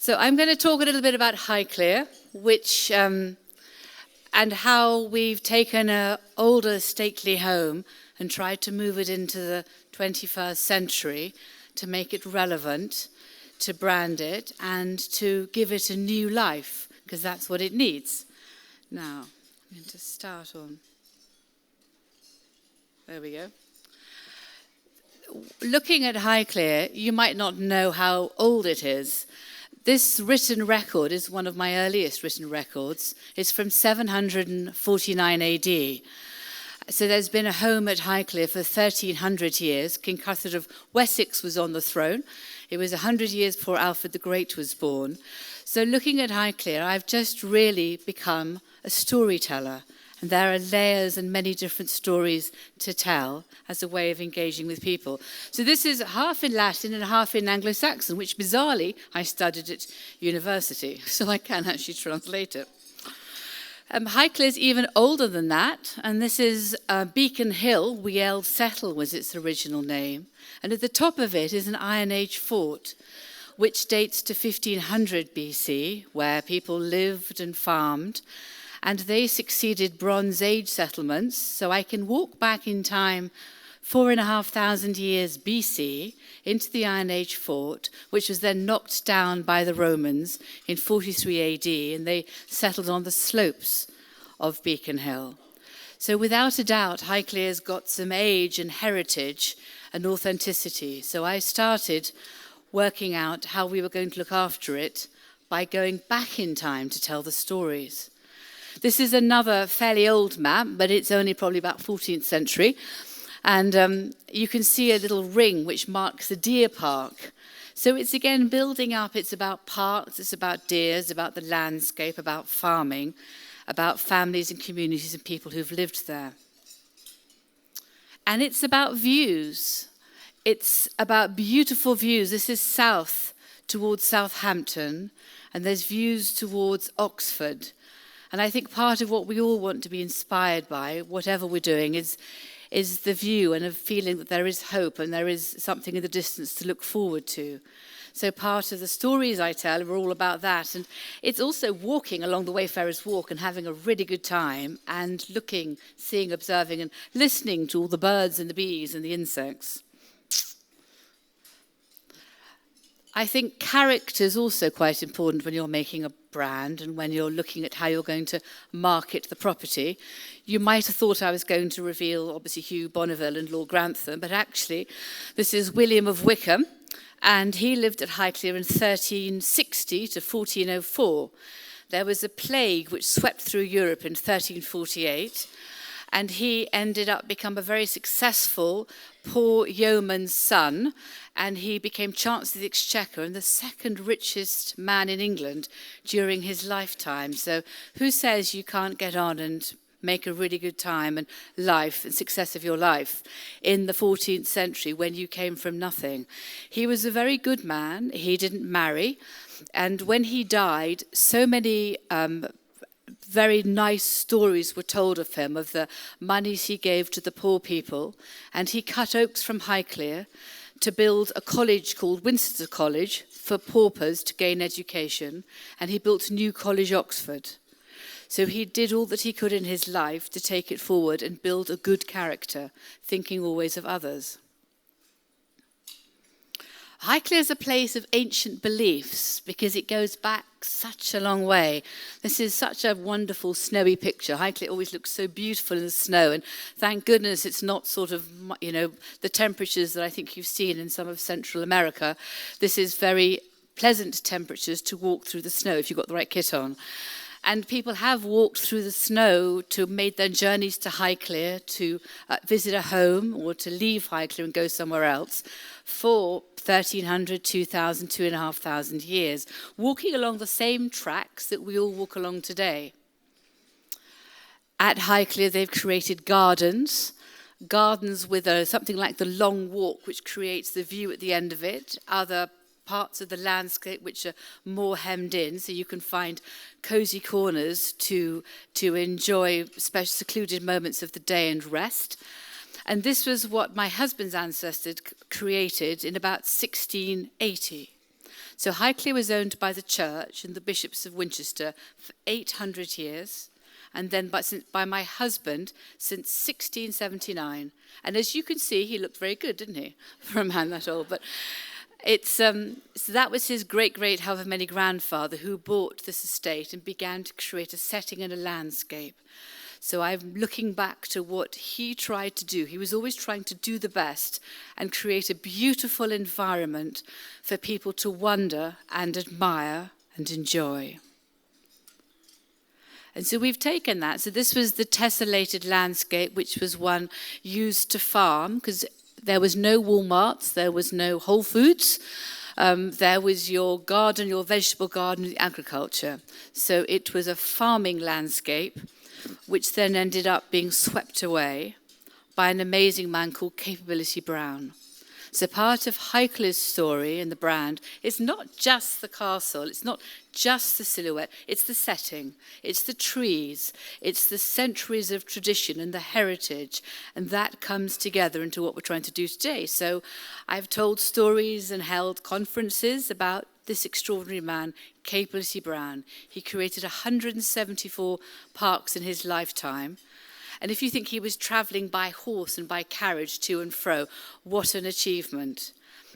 So I'm going to talk a little bit about Highclere, which and how we've taken an older stately home and tried to move it into the 21st century to make it relevant, to brand it, and to give it a new life, because that's what it needs. Now, I'm going to start on. There we go. Looking at Highclere, you might not know how old it is. This written record is one of my earliest written records. It's from 749 AD. So there's been a home at Highclere for 1,300 years. King Cuthred of Wessex was on the throne. It was 100 years before Alfred the Great was born. So looking at Highclere, I've just really become a storyteller. And there are layers and many different stories to tell as a way of engaging with people. So this is half in Latin and half in Anglo-Saxon, which bizarrely I studied at university, so I can actually translate it. Highclere is even older than that, and this is Beacon Hill. Wield Settle was its original name. And at the top of it is an Iron Age fort, which dates to 1500 BC, where people lived and farmed. And they succeeded Bronze Age settlements, so I can walk back in time 4,500 years BC into the Iron Age fort, which was then knocked down by the Romans in 43 AD, and they settled on the slopes of Beacon Hill. So without a doubt, Highclere's got some age and heritage and authenticity. So I started working out how we were going to look after it by going back in time to tell the stories. This is another fairly old map, but it's only probably about 14th century. And you can see a little ring which marks the deer park. So it's again building up. It's about parks, it's about deer, it's about the landscape, about farming, about families and communities and people who've lived there. And it's about views. It's about beautiful views. This is south towards Southampton, and there's views towards Oxford. And I think part of what we all want to be inspired by, whatever we're doing, is the view and a feeling that there is hope and there is something in the distance to look forward to. So part of the stories I tell are all about that. And it's also walking along the Wayfarer's Walk and having a really good time and looking, seeing, observing and listening to all the birds and the bees and the insects. I think character is also quite important when you're making a brand and when you're looking at how you're going to market the property. You might have thought I was going to reveal, obviously, Hugh Bonneville and Lord Grantham, but actually this is William of Wykeham, and he lived at Highclere in 1360 to 1404. There was a plague which swept through Europe in 1348, and he ended up becoming a very successful poor yeoman's son, and he became Chancellor of the Exchequer and the second richest man in England during his lifetime. So who says you can't get on and make a really good time and life and success of your life in the 14th century when you came from nothing? He was a very good man. He didn't marry. And when he died, so many very nice stories were told of him, of the monies he gave to the poor people. And he cut oaks from Highclere to build a college called Winchester College for paupers to gain education. And he built New College, Oxford. So he did all that he could in his life to take it forward and build a good character, thinking always of others. Highclere is a place of ancient beliefs because it goes back such a long way. This is such a wonderful snowy picture. Highclere always looks so beautiful in the snow, and thank goodness it's not sort of, the temperatures that I think you've seen in some of Central America. This is very pleasant temperatures to walk through the snow if you've got the right kit on. And people have walked through the snow to made their journeys to Highclere to visit a home or to leave Highclere and go somewhere else for 1,300, 2,000, 2,500 years, walking along the same tracks that we all walk along today. At Highclere, they've created gardens with something like the Long Walk, which creates the view at the end of it, other parts of the landscape which are more hemmed in, so you can find cozy corners to enjoy special secluded moments of the day and rest. And this was what my husband's ancestors created in about 1680. So Highclere was owned by the church and the bishops of Winchester for 800 years, and then by my husband since 1679. And as you can see, he looked very good, didn't he, for a man that old? But so that was his great however many grandfather who bought this estate and began to create a setting and a landscape. So I'm looking back to what he tried to do. He was always trying to do the best and create a beautiful environment for people to wonder and admire and enjoy. And so we've taken that. So this was the tessellated landscape, which was one used to farm, because there was no Walmarts, there was no Whole Foods. There was your garden, your vegetable garden, the agriculture. So it was a farming landscape, which then ended up being swept away by an amazing man called Capability Brown. So part of Highclere's story and the brand is not just the castle, it's not just the silhouette, it's the setting, it's the trees, it's the centuries of tradition and the heritage, and that comes together into what we're trying to do today. So I've told stories and held conferences about this extraordinary man, Capability Brown. He created 174 parks in his lifetime. And if you think he was travelling by horse and by carriage to and fro, what an achievement.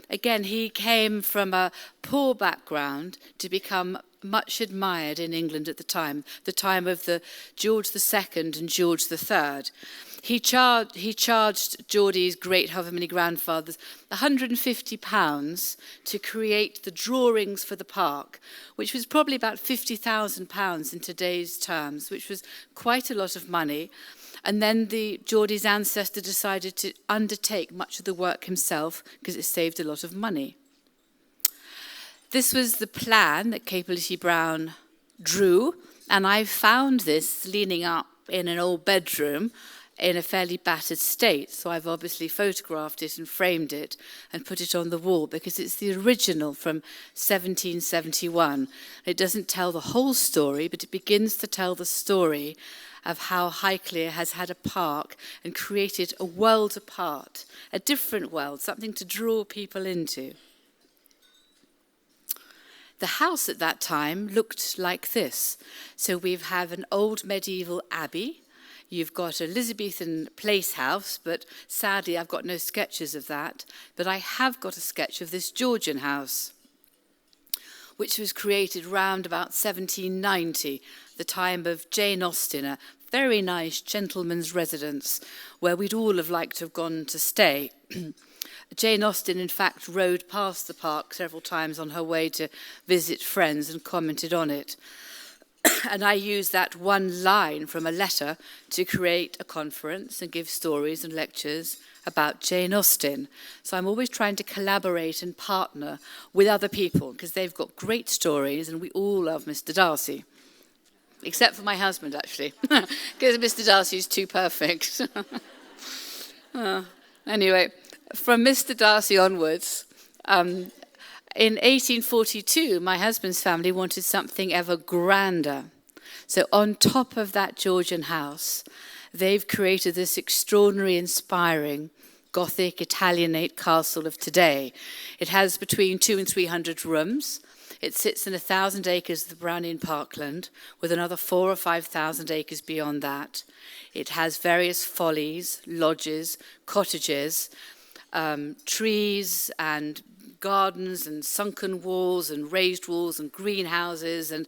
Again, he came from a poor background to become much admired in England at the time of the George II and George III. He charged Geordie's great however many grandfathers £150 to create the drawings for the park, which was probably about £50,000 in today's terms, which was quite a lot of money. And then Geordie's ancestor decided to undertake much of the work himself because it saved a lot of money. This was the plan that Capability Brown drew, and I found this leaning up in an old bedroom in a fairly battered state. So I've obviously photographed it and framed it and put it on the wall because it's the original from 1771. It doesn't tell the whole story, but it begins to tell the story of how Highclere has had a park and created a world apart, a different world, something to draw people into. The house at that time looked like this. So we have an old medieval abbey. You've got Elizabethan place house, but sadly I've got no sketches of that. But I have got a sketch of this Georgian house, which was created round about 1790, the time of Jane Austen, a very nice gentleman's residence where we'd all have liked to have gone to stay. Jane Austen, in fact, rode past the park several times on her way to visit friends and commented on it. And I used that one line from a letter to create a conference and give stories and lectures about Jane Austen. So I'm always trying to collaborate and partner with other people because they've got great stories and we all love Mr. Darcy. Except for my husband, actually, because Mr. Darcy is too perfect. Anyway, from Mr. Darcy onwards, in 1842, my husband's family wanted something ever grander. So on top of that Georgian house, they've created this extraordinary, inspiring, Gothic, Italianate castle of today. It has between 200 and 300 rooms. It sits in 1,000 acres of the Brownian parkland, with another 4,000 or 5,000 acres beyond that. It has various follies, lodges, cottages, trees and gardens and sunken walls and raised walls and greenhouses and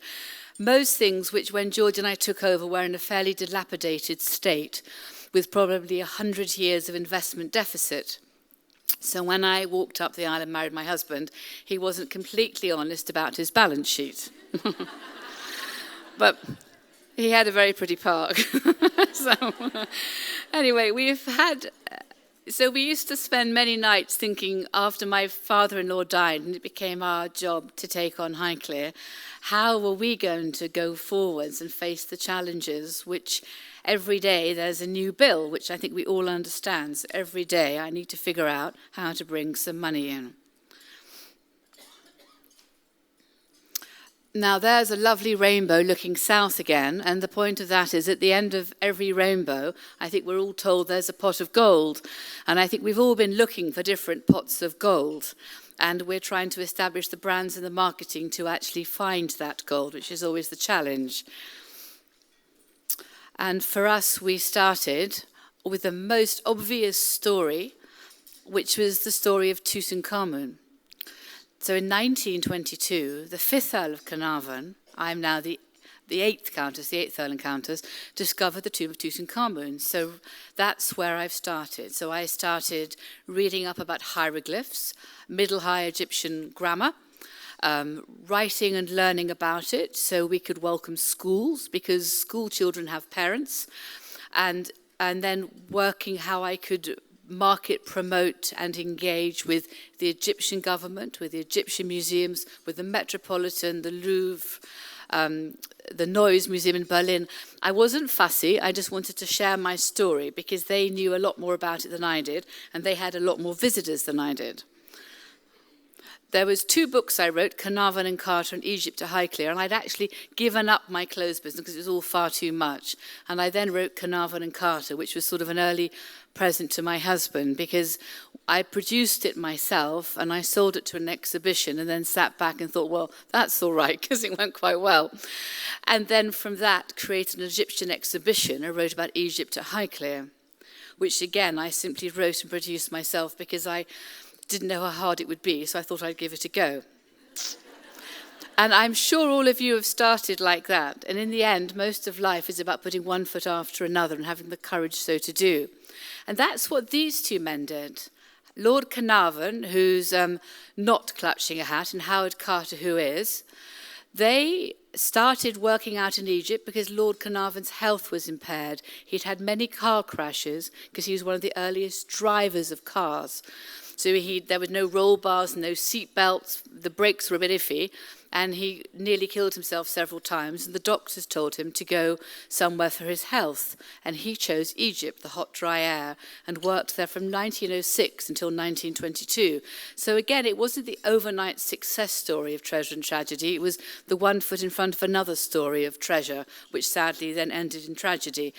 most things which, when George and I took over, were in a fairly dilapidated state with probably 100 years of investment deficit. So when I walked up the aisle and married my husband, he wasn't completely honest about his balance sheet. But he had a very pretty park. Anyway, we used to spend many nights thinking, after my father-in-law died and it became our job to take on Highclere, how were we going to go forwards and face the challenges which every day there's a new bill, which I think we all understand. So every day I need to figure out how to bring some money in. Now there's a lovely rainbow looking south again, and the point of that is at the end of every rainbow, I think we're all told there's a pot of gold. And I think we've all been looking for different pots of gold. And we're trying to establish the brands and the marketing to actually find that gold, which is always the challenge. And for us, we started with the most obvious story, which was the story of Tutankhamun. So in 1922, the 5th Earl of Carnarvon, I'm now the 8th Countess, the 8th Earl and Countess, discovered the tomb of Tutankhamun. So that's where I've started. So I started reading up about hieroglyphs, Middle High Egyptian grammar, writing and learning about it so we could welcome schools, because school children have parents, and then working how I could market, promote and engage with the Egyptian government, with the Egyptian museums, with the Metropolitan, the Louvre, the Neues Museum in Berlin. I wasn't fussy, I just wanted to share my story because they knew a lot more about it than I did, and they had a lot more visitors than I did. There was 2 books I wrote, Carnarvon and Carter and Egypt to Highclere, and I'd actually given up my clothes business because it was all far too much. And I then wrote Carnarvon and Carter, which was sort of an early present to my husband, because I produced it myself and I sold it to an exhibition and then sat back and thought, well, that's all right, because it went quite well. And then from that, created an Egyptian exhibition. I wrote about Egypt at Highclere, which again, I simply wrote and produced myself because I didn't know how hard it would be, so I thought I'd give it a go. And I'm sure all of you have started like that. And in the end, most of life is about putting one foot after another and having the courage so to do. And that's what these 2 men did. Lord Carnarvon, who's not clutching a hat, and Howard Carter, who is, they started working out in Egypt because Lord Carnarvon's health was impaired. He'd had many car crashes because he was one of the earliest drivers of cars. So there was no roll bars, no seat belts, the brakes were a bit iffy, and he nearly killed himself several times, and the doctors told him to go somewhere for his health. And he chose Egypt, the hot, dry air, and worked there from 1906 until 1922. So again, it wasn't the overnight success story of treasure and tragedy, it was the one foot in front of another story of treasure, which sadly then ended in tragedy.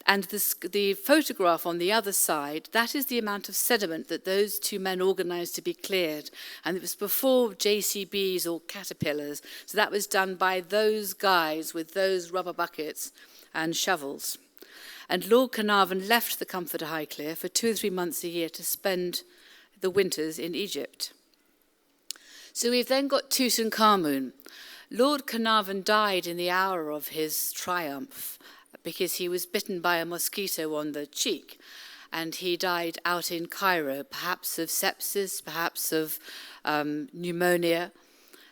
And the photograph on the other side, that is the amount of sediment that those 2 men organised to be cleared. And it was before JCBs or caterpillars. So that was done by those guys with those rubber buckets and shovels. And Lord Carnarvon left the comfort of Highclere for 2 or 3 months a year to spend the winters in Egypt. So we've then got Tutankhamun. Lord Carnarvon died in the hour of his triumph, because he was bitten by a mosquito on the cheek, and he died out in Cairo, perhaps of sepsis, perhaps of pneumonia,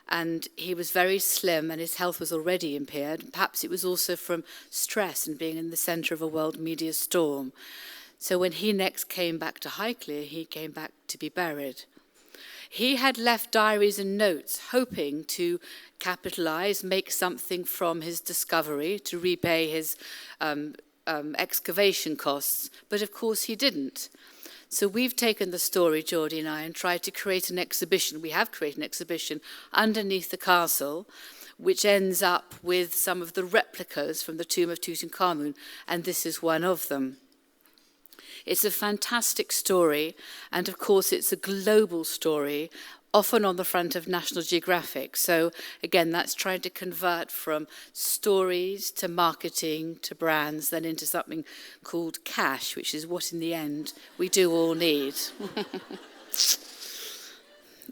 and he was very slim and his health was already impaired. Perhaps it was also from stress and being in the centre of a world media storm. So when he next came back to Highclere, he came back to be buried. He had left diaries and notes, hoping to capitalize, make something from his discovery to repay his excavation costs, but of course he didn't. So we've taken the story, Geordie and I, and tried to create an exhibition. We have created an exhibition underneath the castle, which ends up with some of the replicas from the tomb of Tutankhamun, and this is one of them. It's a fantastic story, and of course it's a global story, often on the front of National Geographic. So again, that's trying to convert from stories to marketing to brands, then into something called cash, which is what in the end we do all need.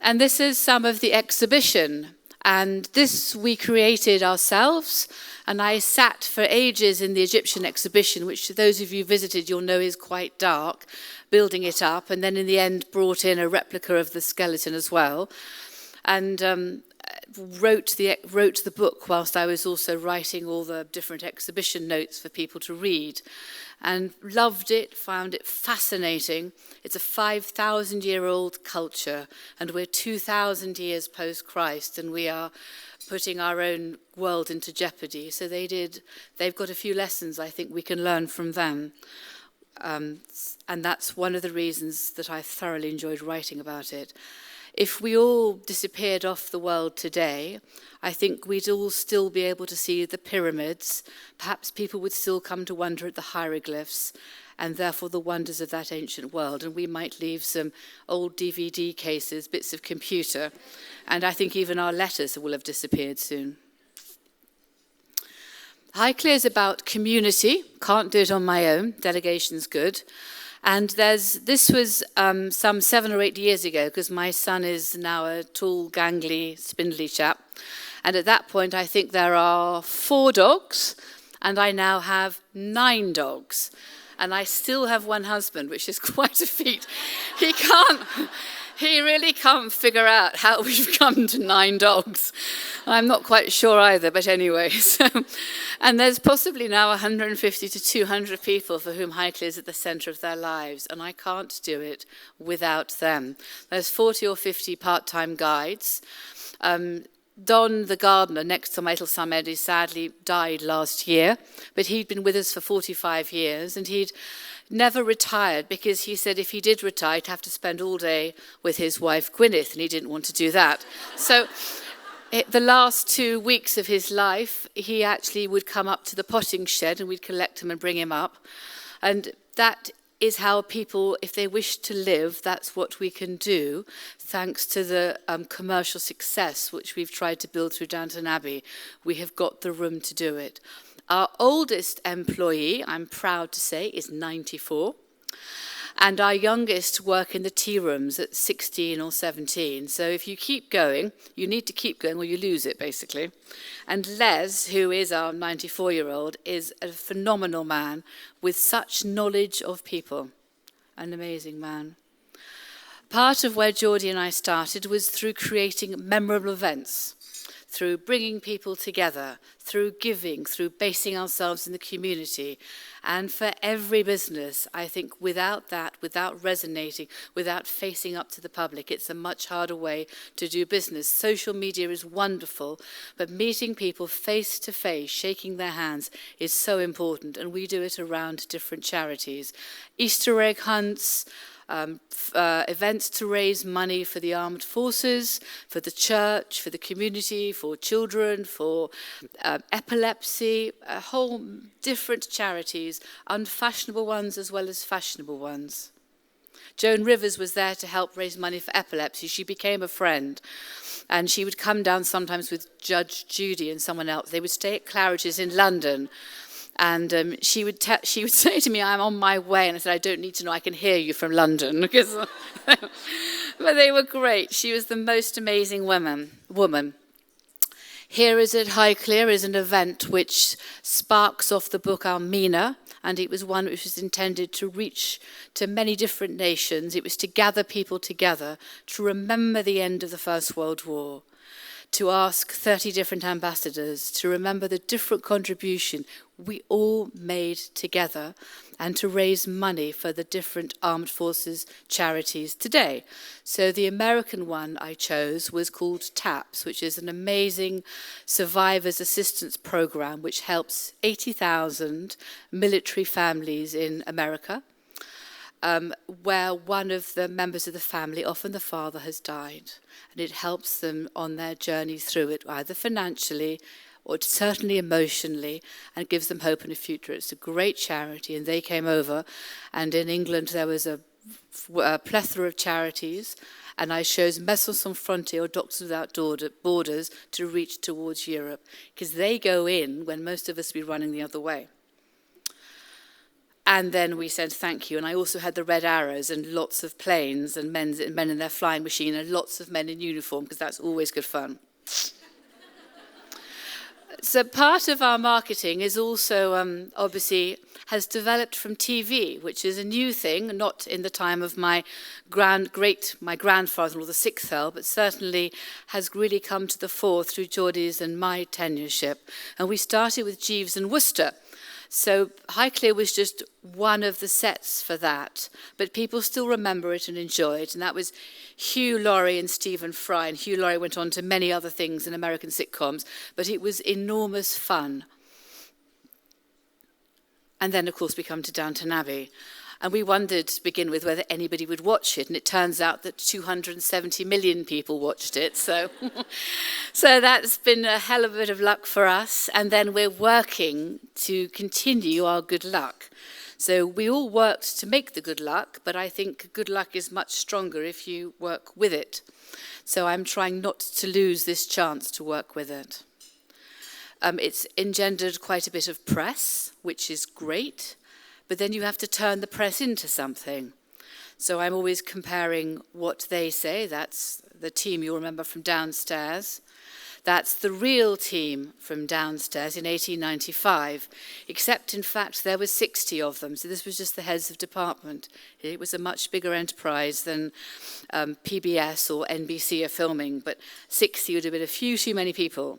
And this is some of the exhibition. And this we created ourselves, and I sat for ages in the Egyptian exhibition, which those of you visited you'll know is quite dark, building it up, and then in the end brought in a replica of the skeleton as well, and wrote the book whilst I was also writing all the different exhibition notes for people to read, and loved it, found it fascinating. It's a 5,000-year-old culture, and we're 2,000 years post-Christ, and we are putting our own world into jeopardy. So they've got a few lessons I think we can learn from them. And that's one of the reasons that I thoroughly enjoyed writing about it. If we all disappeared off the world today, I think we'd all still be able to see the pyramids. Perhaps people would still come to wonder at the hieroglyphs. and therefore the wonders of that ancient world. And we might leave some old DVD cases, bits of computer, and I think even our letters will have disappeared soon. Highclere is about community. Can't do it on my own. Delegation's good. And this was some 7 or 8 years ago, because my son is now a tall, gangly, spindly chap. And at that point, I think there are 4 dogs, and I now have 9 dogs. And I still have one husband, which is quite a feat. He really can't figure out how we've come to 9 dogs. I'm not quite sure either, but anyway. And there's possibly now 150 to 200 people for whom Highclere is at the centre of their lives, and I can't do it without them. There's 40 or 50 part-time guides. Don, the gardener, next to my little son Eddie, sadly died last year, but he'd been with us for 45 years, and he'd never retired because he said if he did retire, he'd have to spend all day with his wife Gwyneth, and he didn't want to do that. So the last 2 weeks of his life, he actually would come up to the potting shed, and we'd collect him and bring him up. And that is how people, if they wish to live, that's what we can do, thanks to the commercial success which we've tried to build through Downton Abbey. We have got the room to do it. Our oldest employee, I'm proud to say, is 94. And our youngest work in the tea rooms at 16 or 17. So if you keep going, you need to keep going or you lose it, basically. And Les, who is our 94-year-old, is a phenomenal man with such knowledge of people. An amazing man. Part of where Geordie and I started was through creating memorable events, through bringing people together, through giving, through basing ourselves in the community. And for every business, I think without that, without resonating, without facing up to the public, it's a much harder way to do business. Social media is wonderful, but meeting people face to face, shaking their hands, is so important. And we do it around different charities. Easter egg hunts, events to raise money for the armed forces, for the church, for the community, for children, for epilepsy, a whole different charities, unfashionable ones as well as fashionable ones. Joan Rivers was there to help raise money for epilepsy. She became a friend, and she would come down sometimes with Judge Judy and someone else. They would stay at Claridge's in London. And she would say to me, I'm on my way. And I said, I don't need to know, I can hear you from London. But they were great. She was the most amazing woman. Here is at Highclere is an event which sparks off the book Almina, and it was one which was intended to reach to many different nations. It was to gather people together to remember the end of the First World War, to ask 30 different ambassadors to remember the different contribution we all made together, and to raise money for the different armed forces charities today. So the American one I chose was called TAPS, which is an amazing survivors assistance program which helps 80,000 military families in America, where one of the members of the family, often the father, has died. And it helps them on their journey through it, either financially or certainly emotionally, and gives them hope in a future. It's a great charity, and they came over. And in England, there was a plethora of charities, and I chose Médecins Sans Frontières, or Doctors Without Borders, to reach towards Europe, because they go in when most of us be running the other way. And then we said thank you. And I also had the Red Arrows and lots of planes and men in their flying machine and lots of men in uniform, because that's always good fun. So part of our marketing is also obviously has developed from TV, which is a new thing, not in the time of my grandfather or the Sixth Earl, but certainly has really come to the fore through Geordie's and my tenureship. And we started with Jeeves and Worcester. So Highclere was just one of the sets for that, but people still remember it and enjoy it. And that was Hugh Laurie and Stephen Fry. And Hugh Laurie went on to many other things in American sitcoms, but it was enormous fun. And then, of course, we come to Downton Abbey. And we wondered to begin with whether anybody would watch it. And it turns out that 270 million people watched it. So, so that's been a hell of a bit of luck for us. And then we're working to continue our good luck. So we all worked to make the good luck, but I think good luck is much stronger if you work with it. So I'm trying not to lose this chance to work with it. It's engendered quite a bit of press, which is great, but then you have to turn the press into something. So I'm always comparing what they say. That's the team you'll remember from downstairs. That's the real team from downstairs in 1895, except in fact there were 60 of them. So this was just the heads of department. It was a much bigger enterprise than PBS or NBC are filming, but 60 would have been a few too many people.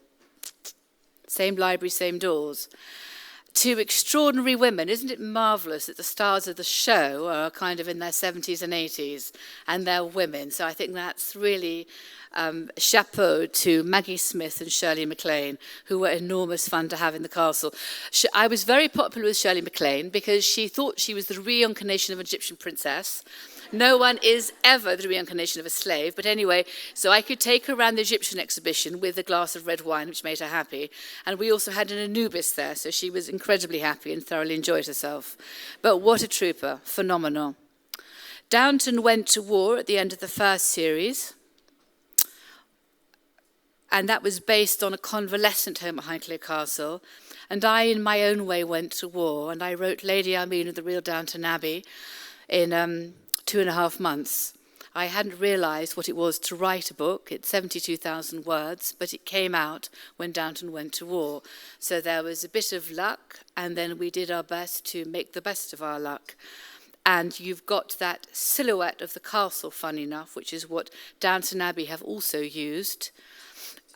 Same library, same doors. Two extraordinary women. Isn't it marvellous that the stars of the show are kind of in their 70s and 80s, and they're women? So I think that's really chapeau to Maggie Smith and Shirley MacLaine, who were enormous fun to have in the castle. I was very popular with Shirley MacLaine because she thought she was the reincarnation of an Egyptian princess. No one is ever the reincarnation of a slave. But anyway, so I could take her around the Egyptian exhibition with a glass of red wine, which made her happy. And we also had an Anubis there, so she was incredibly happy and thoroughly enjoyed herself. But what a trooper, phenomenal. Downton went to war at the end of the first series. And that was based on a convalescent home at Highclere Castle. And I, in my own way, went to war. And I wrote Lady Armine of the Real Downton Abbey in 2.5 months. I hadn't realised what it was to write a book. It's 72,000 words, but it came out when Downton went to war. So there was a bit of luck, and then we did our best to make the best of our luck. And you've got that silhouette of the castle, funny enough, which is what Downton Abbey have also used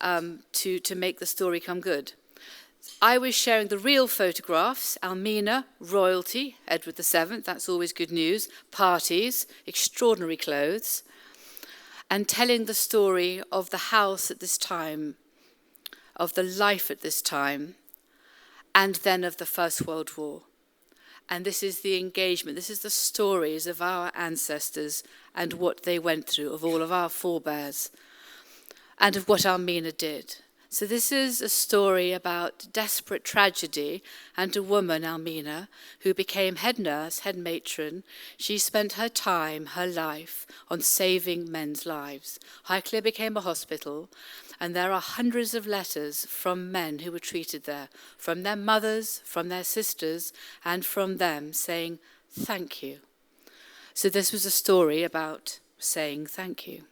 to make the story come good. I was sharing the real photographs, Almina, royalty, Edward VII, that's always good news, parties, extraordinary clothes, and telling the story of the house at this time, of the life at this time, and then of the First World War. And this is the engagement, this is the stories of our ancestors and what they went through, of all of our forebears, and of what Almina did. So this is a story about desperate tragedy and a woman, Almina, who became head nurse, head matron. She spent her time, her life, on saving men's lives. Highclere became a hospital, and there are hundreds of letters from men who were treated there, from their mothers, from their sisters, and from them saying, thank you. So this was a story about saying thank you.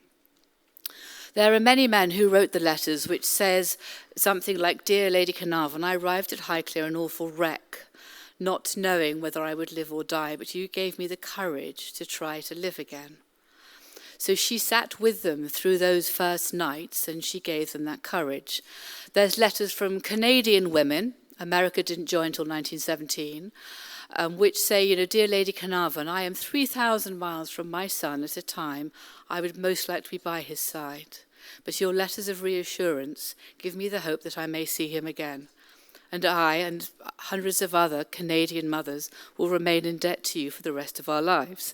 There are many men who wrote the letters which says something like, Dear Lady Carnarvon, I arrived at Highclere an awful wreck, not knowing whether I would live or die, but you gave me the courage to try to live again. So she sat with them through those first nights and she gave them that courage. There's letters from Canadian women, America didn't join until 1917, which say, Dear Lady Carnarvon, I am 3,000 miles from my son at a time I would most like to be by his side. But your letters of reassurance give me the hope that I may see him again. And I and hundreds of other Canadian mothers will remain in debt to you for the rest of our lives.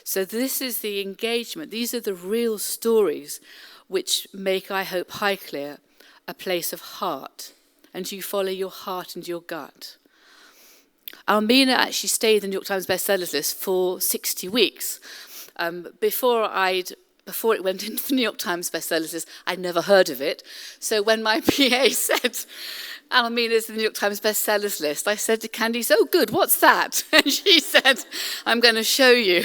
So this is the engagement. These are the real stories which make, I hope, Highclere a place of heart. And you follow your heart and your gut. Almina actually stayed in the New York Times bestsellers list for 60 weeks. Before it went into the New York Times bestsellers list, I'd never heard of it. So when my PA said, Almina's in the New York Times bestsellers list, I said to Candice, oh good, what's that? And she said, I'm going to show you.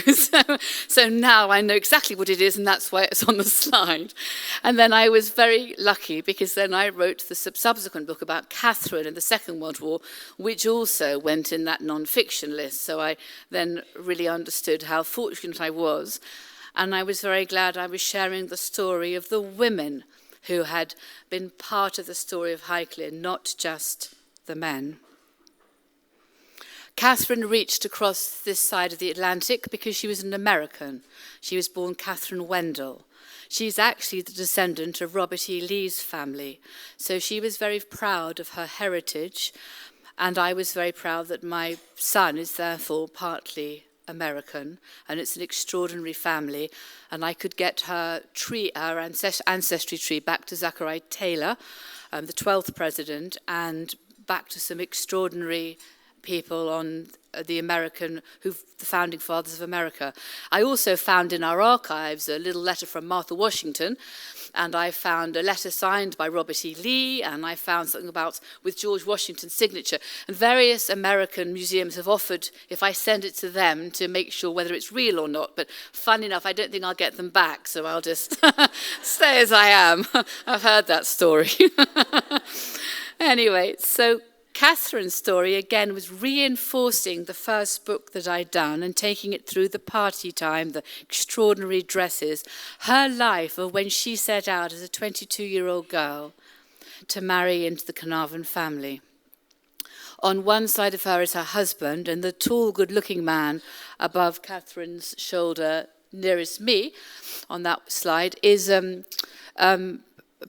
So now I know exactly what it is, and that's why it's on the slide. And then I was very lucky, because then I wrote the subsequent book about Catherine and the Second World War, which also went in that non-fiction list. So I then really understood how fortunate I was. And I was very glad I was sharing the story of the women who had been part of the story of Highclere, not just the men. Catherine reached across this side of the Atlantic because she was an American. She was born Catherine Wendell. She's actually the descendant of Robert E. Lee's family. So she was very proud of her heritage, and I was very proud that my son is therefore partly American, and it's an extraordinary family, and I could get her ancestry tree back to Zachariah Taylor, the 12th president, and back to some extraordinary people on the founding fathers of America. I also found in our archives a little letter from Martha Washington, and I found a letter signed by Robert E. Lee, and I found something with George Washington's signature. And various American museums have offered if I send it to them to make sure whether it's real or not. But fun enough, I don't think I'll get them back, so I'll just stay as I am. I've heard that story. Anyway, so Catherine's story, again, was reinforcing the first book that I'd done and taking it through the party time, the extraordinary dresses, her life of when she set out as a 22-year-old girl to marry into the Carnarvon family. On one side of her is her husband, and the tall, good-looking man above Catherine's shoulder, nearest me on that slide, is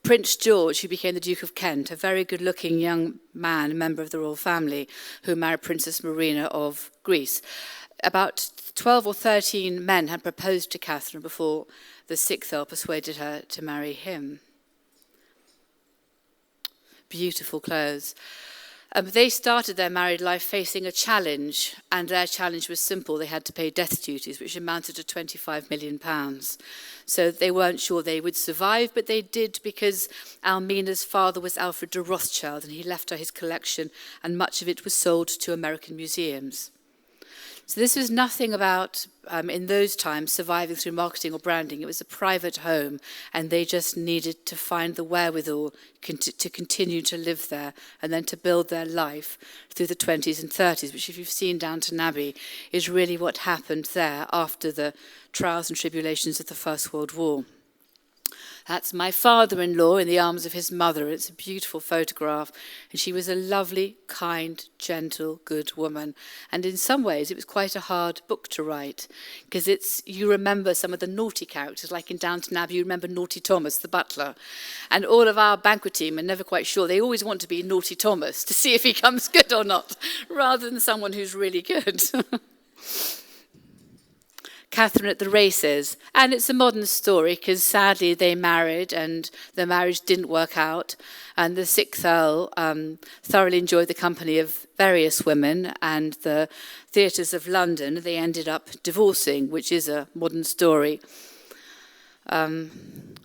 Prince George, who became the Duke of Kent, a very good-looking young man, a member of the royal family, who married Princess Marina of Greece. About 12 or 13 men had proposed to Catherine before the 6th Earl persuaded her to marry him. Beautiful clothes. They started their married life facing a challenge, and their challenge was simple. They had to pay death duties, which amounted to £25 million. So they weren't sure they would survive, but they did because Almina's father was Alfred de Rothschild, and he left her his collection, and much of it was sold to American museums. So this was nothing about, in those times, surviving through marketing or branding. It was a private home, and they just needed to find the wherewithal to continue to live there and then to build their life through the 20s and 30s, which, if you've seen Downton Abbey, is really what happened there after the trials and tribulations of the First World War. That's my father-in-law in the arms of his mother. It's a beautiful photograph. And she was a lovely, kind, gentle, good woman. And in some ways, it was quite a hard book to write because you remember some of the naughty characters, like in Downton Abbey, you remember Naughty Thomas, the butler. And all of our banquet team are never quite sure. They always want to be Naughty Thomas to see if he comes good or not, rather than someone who's really good. Catherine at the races. And it's a modern story because sadly they married and the marriage didn't work out. And the 6th Earl thoroughly enjoyed the company of various women, and the theatres of London, they ended up divorcing, which is a modern story. And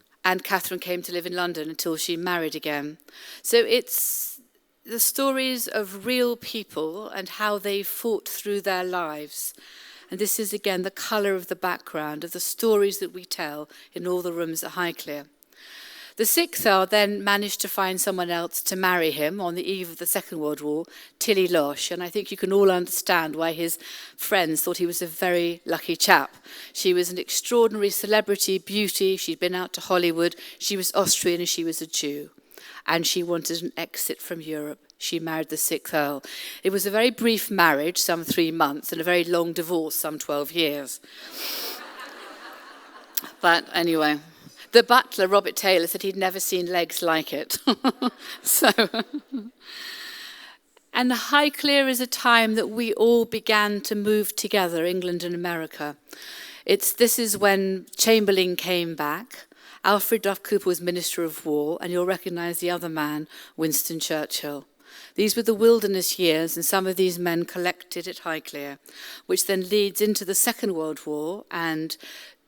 Catherine came to live in London until she married again. So it's the stories of real people and how they fought through their lives. And this is, again, the colour of the background of the stories that we tell in all the rooms at Highclere. The 6th Earl then managed to find someone else to marry him on the eve of the Second World War, Tilly Losh, and I think you can all understand why his friends thought he was a very lucky chap. She was an extraordinary celebrity beauty. She'd been out to Hollywood. She was Austrian and she was a Jew. And she wanted an exit from Europe. She married the 6th Earl. It was a very brief marriage, some 3 months, and a very long divorce, some 12 years. But anyway, the butler, Robert Taylor, said he'd never seen legs like it. And Highclere is a time that we all began to move together, England and America. This is when Chamberlain came back. Alfred Duff Cooper was Minister of War, and you'll recognise the other man, Winston Churchill. These were the wilderness years, and some of these men collected at Highclere, which then leads into the Second World War and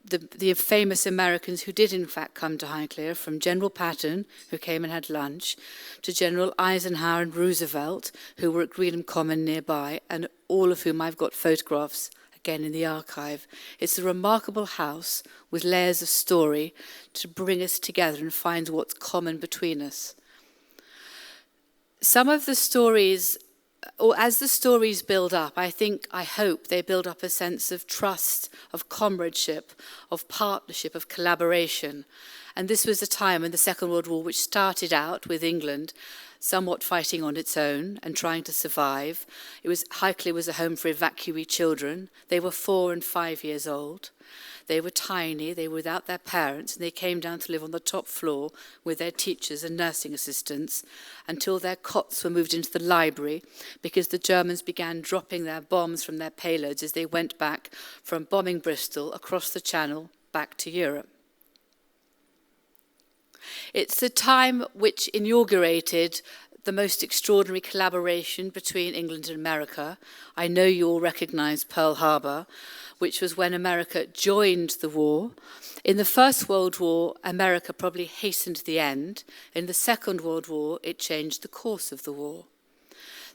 the famous Americans who did in fact come to Highclere, from General Patton, who came and had lunch, to General Eisenhower and Roosevelt, who were at Greenham Common nearby, and all of whom I've got photographs again in the archive. It's a remarkable house with layers of story to bring us together and find what's common between us. Some of the stories, or as the stories build up, I hope they build up a sense of trust, of comradeship, of partnership, of collaboration. And this was a time in the Second World War which started out with England somewhat fighting on its own and trying to survive. Highclere was a home for evacuee children. They were 4 and 5 years old. They were tiny, they were without their parents, and they came down to live on the top floor with their teachers and nursing assistants until their cots were moved into the library because the Germans began dropping their bombs from their payloads as they went back from bombing Bristol across the Channel back to Europe. It's the time which inaugurated the most extraordinary collaboration between England and America. I know you all recognize Pearl Harbor, which was when America joined the war. In the First World War, America probably hastened the end. In the Second World War, it changed the course of the war.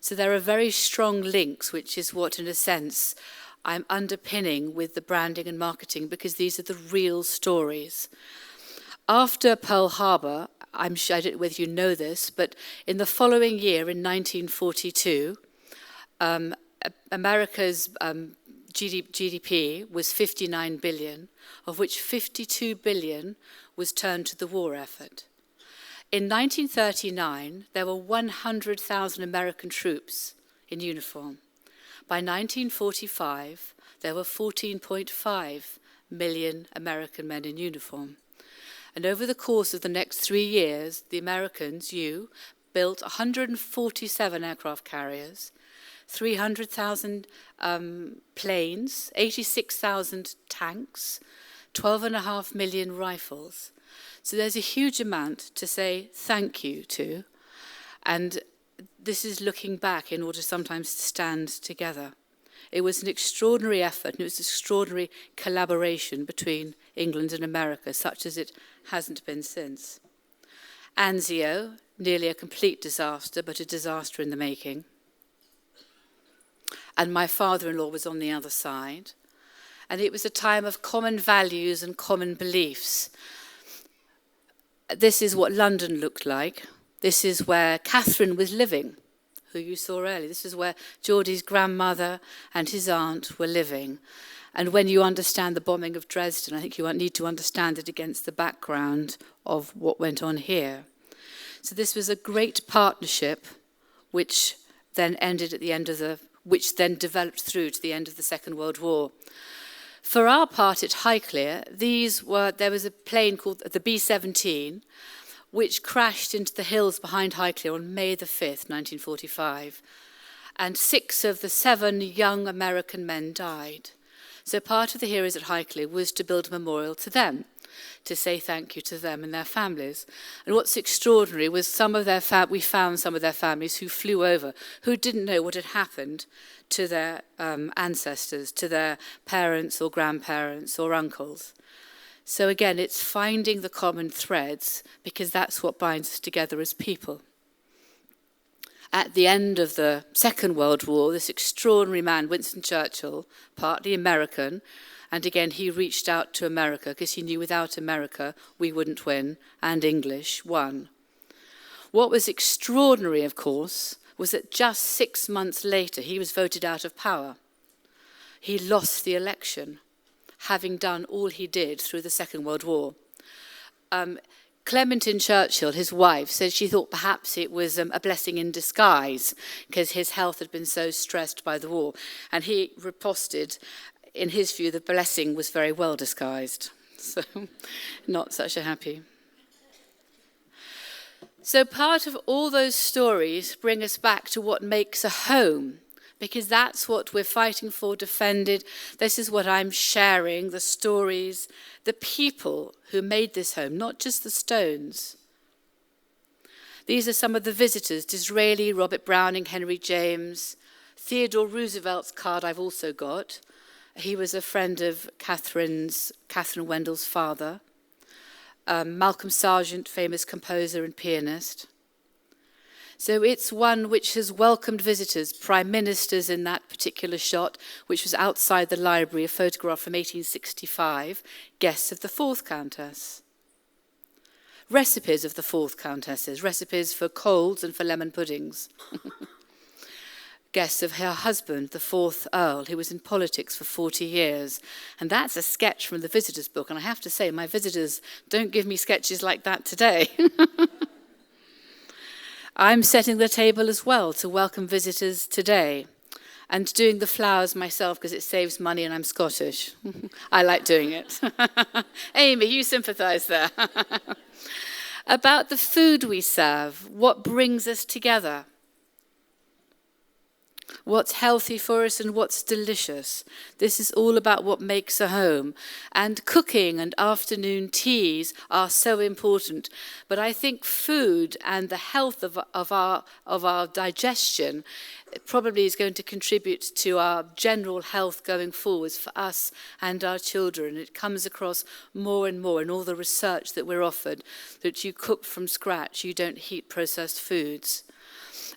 So there are very strong links, which is what, in a sense, I'm underpinning with the branding and marketing, because these are the real stories. After Pearl Harbor, I don't know whether you know this, but in the following year, in 1942, America's GDP was 59 billion, of which 52 billion was turned to the war effort. In 1939, there were 100,000 American troops in uniform. By 1945, there were 14.5 million American men in uniform. And over the course of the next 3 years, the Americans, built 147 aircraft carriers, 300,000 planes, 86,000 tanks, 12.5 million rifles. So there's a huge amount to say thank you to. And this is looking back in order sometimes to stand together. It was an extraordinary effort, and it was an extraordinary collaboration between England and America, such as it hasn't been since. Anzio, nearly a complete disaster, but a disaster in the making. And my father-in-law was on the other side. And it was a time of common values and common beliefs. This is what London looked like. This is where Catherine was living, who you saw earlier. This is where Geordie's grandmother and his aunt were living. And when you understand the bombing of Dresden, I think you need to understand it against the background of what went on here. So this was a great partnership, which then ended at the end of which then developed through to the end of the Second World War. For our part at Highclere, there was a plane called the B-17, which crashed into the hills behind Highclere on May the 5th, 1945. And 6 of the 7 young American men died. So part of the Heroes at Highclere was to build a memorial to them, to say thank you to them and their families. And what's extraordinary was we found some of their families who flew over, who didn't know what had happened to their ancestors, to their parents or grandparents or uncles. So again, it's finding the common threads, because that's what binds us together as people. At the end of the Second World War, this extraordinary man, Winston Churchill, partly American, and again, he reached out to America because he knew without America we wouldn't win, and English won. What was extraordinary, of course, was that just 6 months later, he was voted out of power. He lost the election, having done all he did through the Second World War. Clementine Churchill, his wife, said she thought perhaps it was a blessing in disguise because his health had been so stressed by the war. And he riposted, in his view, the blessing was very well disguised. So not such a happy. So part of all those stories bring us back to what makes a home, because that's what we're fighting for, defended. This is what I'm sharing, the stories, the people who made this home, not just the stones. These are some of the visitors: Disraeli, Robert Browning, Henry James. Theodore Roosevelt's card I've also got. He was a friend of Catherine Wendell's father. Malcolm Sargent, famous composer and pianist. So it's one which has welcomed visitors, prime ministers in that particular shot, which was outside the library, a photograph from 1865, guests of the fourth Countess. Recipes of the fourth Countesses, recipes for colds and for lemon puddings. Guests of her husband, the fourth Earl, who was in politics for 40 years. And that's a sketch from the visitors' book. And I have to say, my visitors don't give me sketches like that today. I'm setting the table as well to welcome visitors today, and doing the flowers myself because it saves money and I'm Scottish. I like doing it. Amy, you sympathise there. About the food we serve, what brings us together. what's healthy for us and what's delicious. This is all about what makes a home. And cooking and afternoon teas are so important. But I think food and the health of our digestion probably is going to contribute to our general health going forwards for us and our children. It comes across more and more in all the research that we're offered, that you cook from scratch, you don't heat processed foods.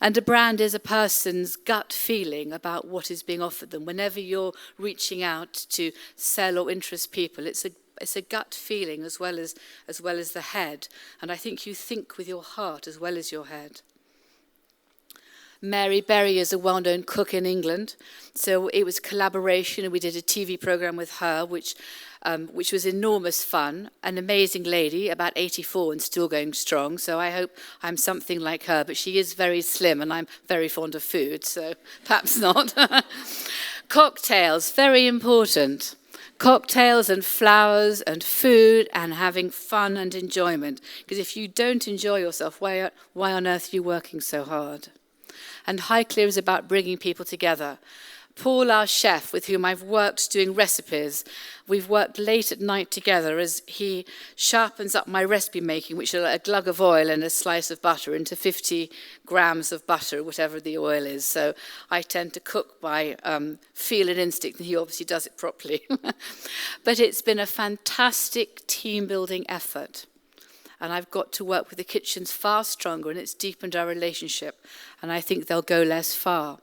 And a brand is a person's gut feeling about what is being offered them. Whenever you're reaching out to sell or interest people, it's a gut feeling as well as the head. And I think you think with your heart as well as your head. Mary Berry is a well-known cook in England, so it was collaboration, and we did a TV program with her, which was enormous fun. An amazing lady, about 84 and still going strong, so I hope I'm something like her, but she is very slim and I'm very fond of food, so perhaps not. Cocktails, very important. Cocktails and flowers and food and having fun and enjoyment, because if you don't enjoy yourself, why on earth are you working so hard? And Highclere is about bringing people together. Paul, our chef, with whom I've worked doing recipes, we've worked late at night together as he sharpens up my recipe making, which is a glug of oil and a slice of butter, into 50 grams of butter, whatever the oil is. So I tend to cook by feel and instinct, and he obviously does it properly. But it's been a fantastic team-building effort. And I've got to work with the kitchens far stronger, and it's deepened our relationship. And I think they'll go less far.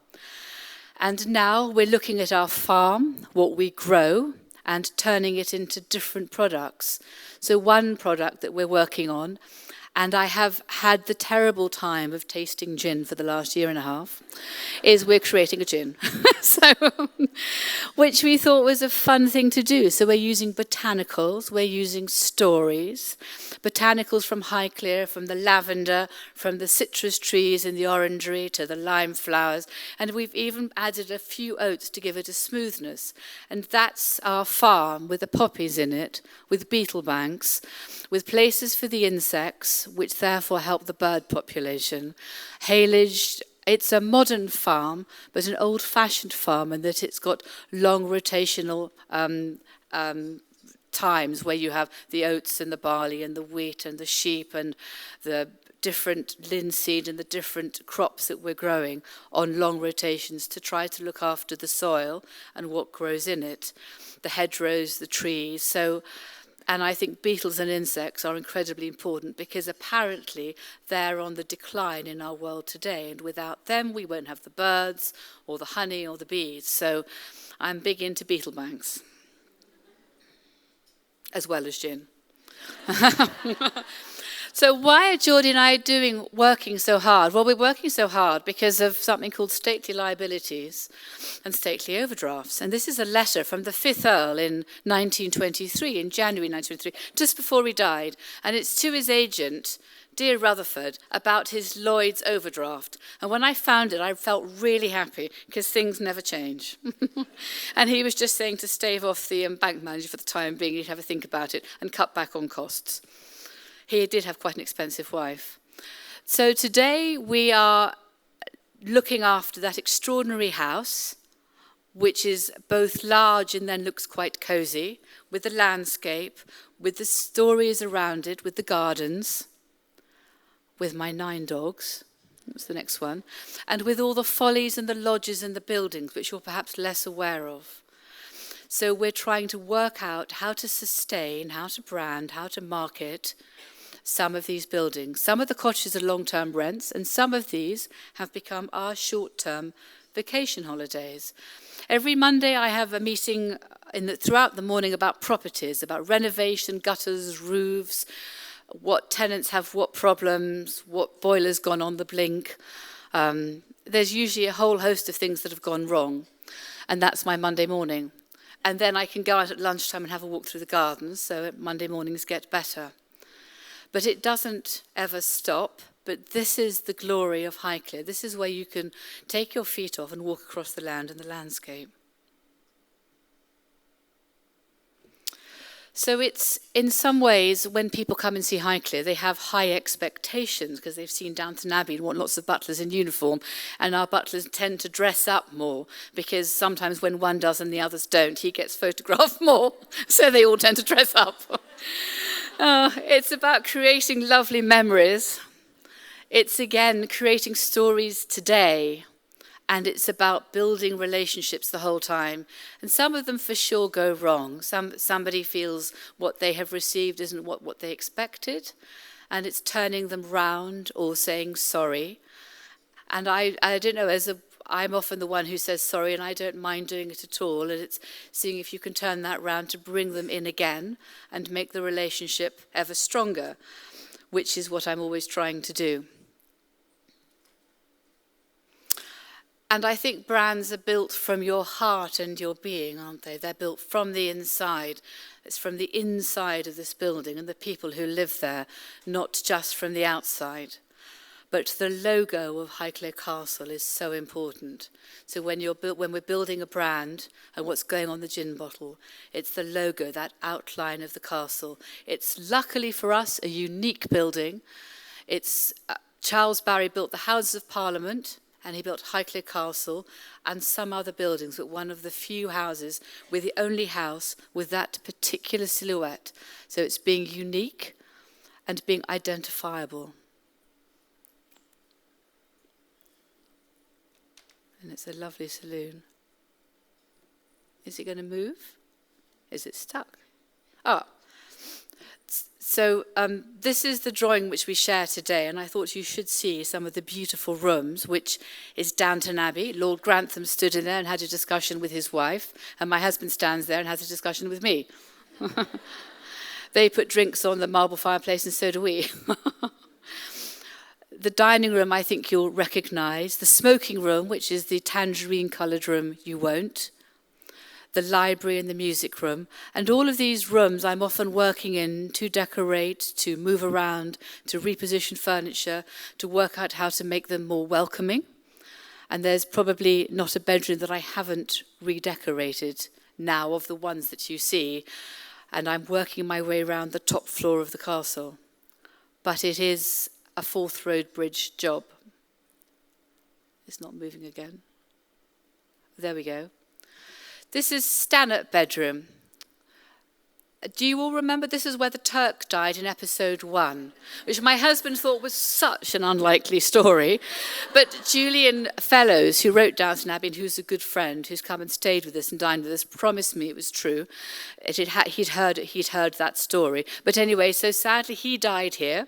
And now we're looking at our farm, what we grow, and turning it into different products. So one product that we're working on, and I have had the terrible time of tasting gin for the last year and a half, is we're creating a gin. Which we thought was a fun thing to do. So we're using botanicals, we're using stories. Botanicals from Highclere, from the lavender, from the citrus trees in the orangery to the lime flowers. And we've even added a few oats to give it a smoothness. And that's our farm with the poppies in it, with beetle banks, with places for the insects, which therefore help the bird population. Haylage, it's a modern farm, but an old-fashioned farm, in that it's got long rotational times where you have the oats and the barley and the wheat and the sheep and the different linseed and the different crops that we're growing on long rotations to try to look after the soil and what grows in it, the hedgerows, the trees. And I think beetles and insects are incredibly important because apparently they're on the decline in our world today. And without them, we won't have the birds or the honey or the bees. So I'm big into beetle banks, as well as gin. So why are Geordie and I working so hard? Well, we're working so hard because of something called stately liabilities and stately overdrafts. And this is a letter from the 5th Earl in 1923, in January 1923, just before he died. And it's to his agent, Dear Rutherford, about his Lloyd's overdraft. And when I found it, I felt really happy because things never change. And he was just saying to stave off the bank manager for the time being, he'd have a think about it and cut back on costs. He did have quite an expensive wife. So today we are looking after that extraordinary house, which is both large and then looks quite cosy, with the landscape, with the stories around it, with the gardens, with my 9 dogs, that's the next one, and with all the follies and the lodges and the buildings, which you're perhaps less aware of. So we're trying to work out how to sustain, how to brand, how to market some of these buildings. Some of the cottages are long-term rents, and some of these have become our short-term vacation holidays. Every Monday I have a meeting throughout the morning about properties, about renovation, gutters, roofs, what tenants have what problems, what boiler's gone on the blink. There's usually a whole host of things that have gone wrong, and that's my Monday morning. And then I can go out at lunchtime and have a walk through the gardens, so Monday mornings get better. But it doesn't ever stop. But this is the glory of Highclere. This is where you can take your feet off and walk across the land and the landscape. So it's, in some ways, when people come and see Highclere, they have high expectations because they've seen Downton Abbey and want lots of butlers in uniform, and our butlers tend to dress up more because sometimes when one does and the others don't, he gets photographed more, so they all tend to dress up. It's about creating lovely memories. It's, again, creating stories today. And it's about building relationships the whole time. And some of them for sure go wrong. Somebody feels what they have received isn't what they expected. And it's turning them round or saying sorry. And I don't know, I'm often the one who says sorry, and I don't mind doing it at all. And it's seeing if you can turn that round to bring them in again and make the relationship ever stronger, which is what I'm always trying to do. And I think brands are built from your heart and your being, aren't they? They're built from the inside. It's from the inside of this building and the people who live there, not just from the outside. But the logo of Highclere Castle is so important. So when we're building a brand and what's going on the gin bottle, it's the logo, that outline of the castle. It's luckily for us a unique building. It's Charles Barry built the Houses of Parliament, and he built Highclere Castle and some other buildings, but one of the few houses, with the only house with that particular silhouette. So it's being unique and being identifiable. And it's a lovely saloon. Is it going to move? Is it stuck? So this is the drawing which we share today, and I thought you should see some of the beautiful rooms, which is Downton Abbey. Lord Grantham stood in there and had a discussion with his wife, and my husband stands there and has a discussion with me. They put drinks on the marble fireplace, and so do we. The dining room, I think you'll recognise. The smoking room, which is the tangerine-coloured room, you won't. The library and the music room. And all of these rooms I'm often working in to decorate, to move around, to reposition furniture, to work out how to make them more welcoming. And there's probably not a bedroom that I haven't redecorated now of the ones that you see. And I'm working my way around the top floor of the castle. But it is a Forth Road Bridge job. It's not moving again. There we go. This is Stanhope bedroom. Do you all remember this is where the Turk died in episode 1, which my husband thought was such an unlikely story. But Julian Fellows, who wrote Downton Abbey and who's a good friend, who's come and stayed with us and dined with us, promised me it was true. He'd heard that story. But anyway, so sadly he died here.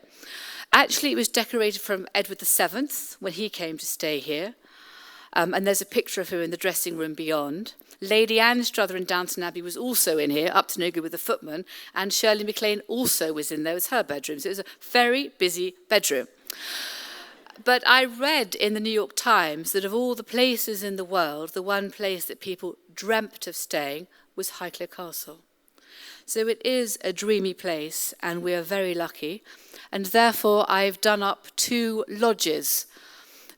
Actually, it was decorated from Edward VII when he came to stay here. And there's a picture of her in the dressing room beyond. Lady Anne Struther in Downton Abbey was also in here, up to no good with the footman, and Shirley MacLaine also was in there. It was her bedroom, so it was a very busy bedroom. But I read in the New York Times that of all the places in the world, the one place that people dreamt of staying was Highclere Castle. So it is a dreamy place, and we are very lucky. And therefore, I've done up 2 lodges.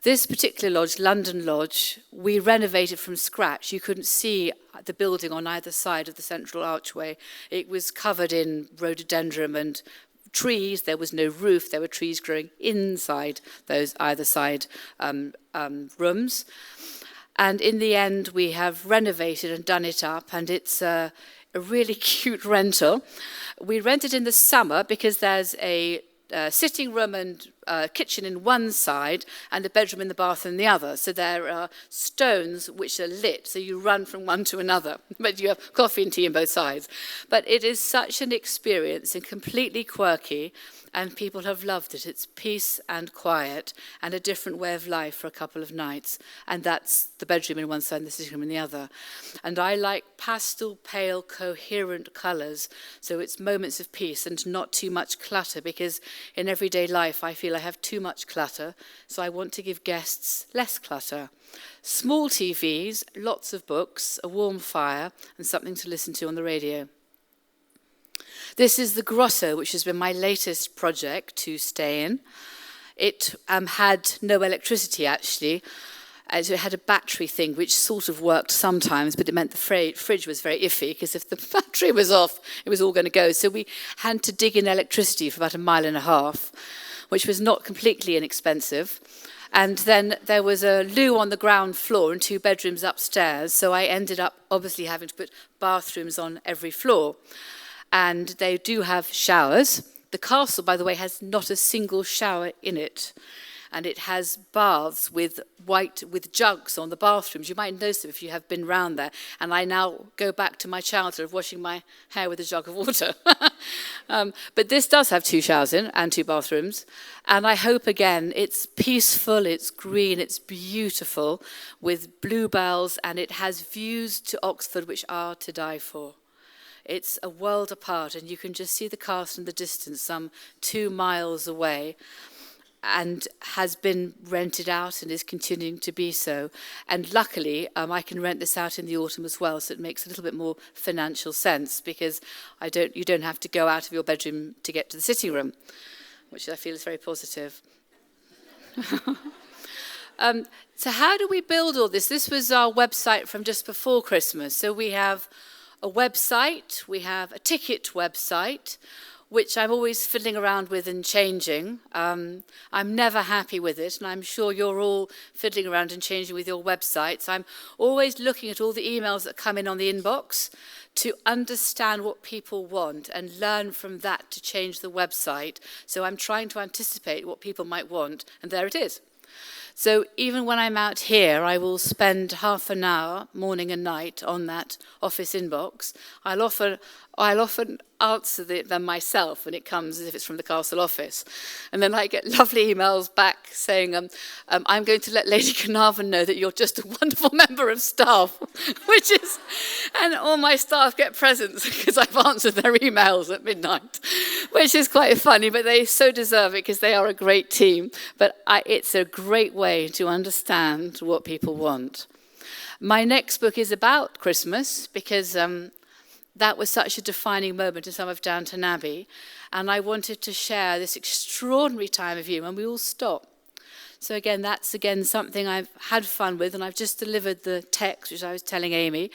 This particular lodge, London Lodge, we renovated from scratch. You couldn't see the building on either side of the central archway. It was covered in rhododendron and trees. There was no roof. There were trees growing inside those either side rooms. And in the end, we have renovated and done it up, and it's a really cute rental. We rent it in the summer because there's a sitting room and kitchen in one side and a bedroom in the bath in the other. So there are stones which are lit, so you run from one to another, but you have coffee and tea on both sides. But it is such an experience and completely quirky, and people have loved it. It's peace and quiet and a different way of life for a couple of nights. And that's the bedroom in one side and the sitting room in the other. And I like pastel, pale, coherent colours, so it's moments of peace and not too much clutter, because in everyday life I feel I have too much clutter, so I want to give guests less clutter. Small TVs, lots of books, a warm fire, and something to listen to on the radio. This is the grotto, which has been my latest project to stay in. It had no electricity, actually, And so it had a battery thing, which sort of worked sometimes, but it meant the fridge was very iffy, because if the battery was off, it was all going to go. So we had to dig in electricity for about 1.5 miles, which was not completely inexpensive. And then there was a loo on the ground floor and 2 bedrooms upstairs. So I ended up obviously having to put bathrooms on every floor. And they do have showers. The castle, by the way, has not a single shower in it. And it has baths with jugs on the bathrooms. You might notice them if you have been round there. And I now go back to my childhood of washing my hair with a jug of water. But this does have 2 showers in and 2 bathrooms. And I hope, again, it's peaceful, it's green, it's beautiful, with bluebells, and it has views to Oxford which are to die for. It's a world apart, and you can just see the castle in the distance, some 2 miles away, and has been rented out and is continuing to be so. And luckily, I can rent this out in the autumn as well, so it makes a little bit more financial sense, because you don't have to go out of your bedroom to get to the sitting room, which I feel is very positive. So how do we build all this? This was our website from just before Christmas. So we have a website, we have a ticket website, which I'm always fiddling around with and changing. I'm never happy with it, and I'm sure you're all fiddling around and changing with your websites. I'm always looking at all the emails that come in on the inbox to understand what people want and learn from that to change the website. So I'm trying to anticipate what people might want, and there it is. So even when I'm out here, I will spend half an hour, morning and night, on that office inbox. I'll often answer them myself when it comes, as if it's from the castle office. And then I get lovely emails back saying, I'm going to let Lady Carnarvon know that you're just a wonderful member of staff, and all my staff get presents because I've answered their emails at midnight, which is quite funny, but they so deserve it because they are a great team. But it's a great way to understand what people want. My next book is about Christmas, because that was such a defining moment in some of Downton Abbey, and I wanted to share this extraordinary time of year when we all stop. So that's something I've had fun with, and I've just delivered the text, which I was telling Amy,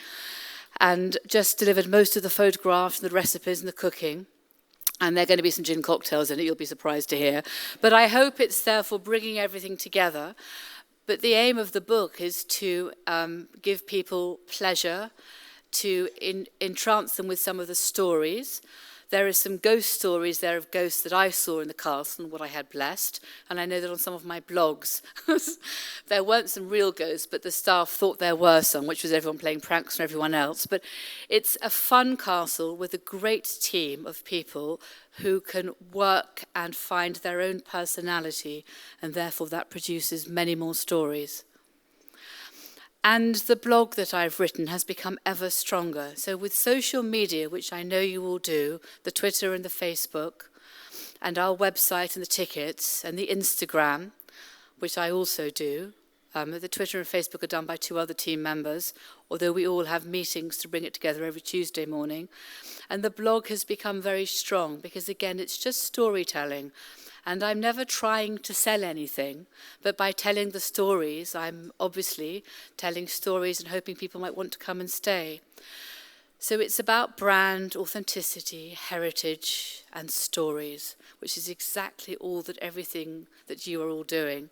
and just delivered most of the photographs and the recipes and the cooking. And there are going to be some gin cocktails in it, you'll be surprised to hear. But I hope it's therefore bringing everything together. But the aim of the book is to give people pleasure, to entrance them with some of the stories. There are some ghost stories there of ghosts that I saw in the castle and what I had blessed. And I know that on some of my blogs, there weren't some real ghosts, but the staff thought there were some, which was everyone playing pranks on everyone else. But it's a fun castle with a great team of people who can work and find their own personality, and therefore that produces many more stories. And the blog that I've written has become ever stronger. So with social media, which I know you all do, the Twitter and the Facebook, and our website and the tickets, and the Instagram, which I also do. The Twitter and Facebook are done by 2 other team members, although we all have meetings to bring it together every Tuesday morning. And the blog has become very strong because, again, it's just storytelling. And I'm never trying to sell anything, but by telling the stories, I'm obviously telling stories and hoping people might want to come and stay. So it's about brand, authenticity, heritage, and stories, which is exactly everything that you are all doing.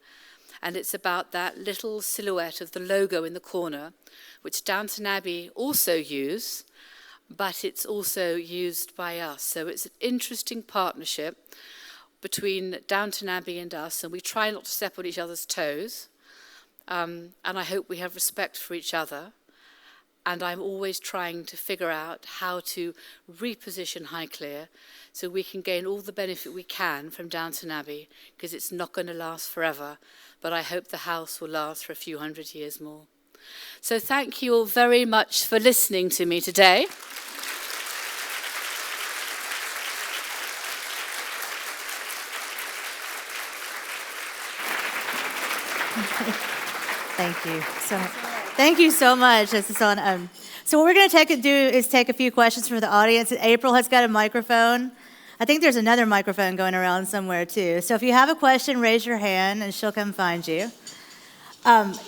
And it's about that little silhouette of the logo in the corner, which Downton Abbey also use, but it's also used by us. So it's an interesting partnership between Downton Abbey and us, and we try not to step on each other's toes, and I hope we have respect for each other, and I'm always trying to figure out how to reposition Highclere so we can gain all the benefit we can from Downton Abbey, because it's not going to last forever, but I hope the house will last for a few hundred years more. So thank you all very much for listening to me today. Thank you so much. This is on. So what we're going to do is take a few questions from the audience. April has got a microphone. I think there's another microphone going around somewhere too. So if you have a question, raise your hand and she'll come find you.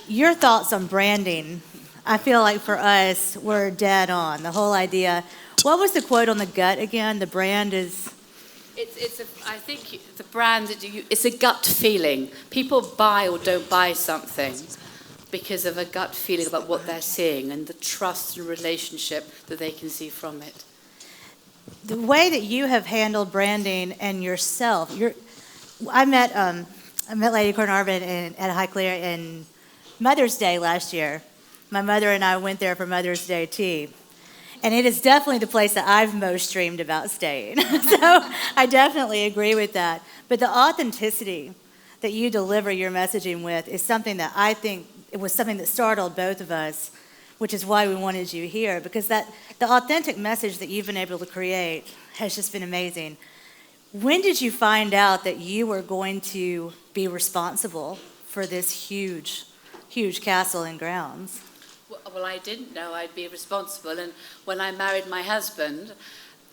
Your thoughts on branding, I feel like for us, we're dead on. The whole idea. What was the quote on the gut again? The brand is... I think the brand, it's a gut feeling. People buy or don't buy something because of a gut feeling about what they're seeing and the trust and relationship that they can see from it. The way that you have handled branding and yourself, I met Lady Carnarvon at Highclere in Mother's Day last year. My mother and I went there for Mother's Day tea. And it is definitely the place that I've most dreamed about staying. So I definitely agree with that. But the authenticity that you deliver your messaging with is something that I think it was something that startled both of us, which is why we wanted you here, because the authentic message that you've been able to create has just been amazing. When did you find out that you were going to be responsible for this huge, huge castle and grounds? Well, I didn't know I'd be responsible, and when I married my husband,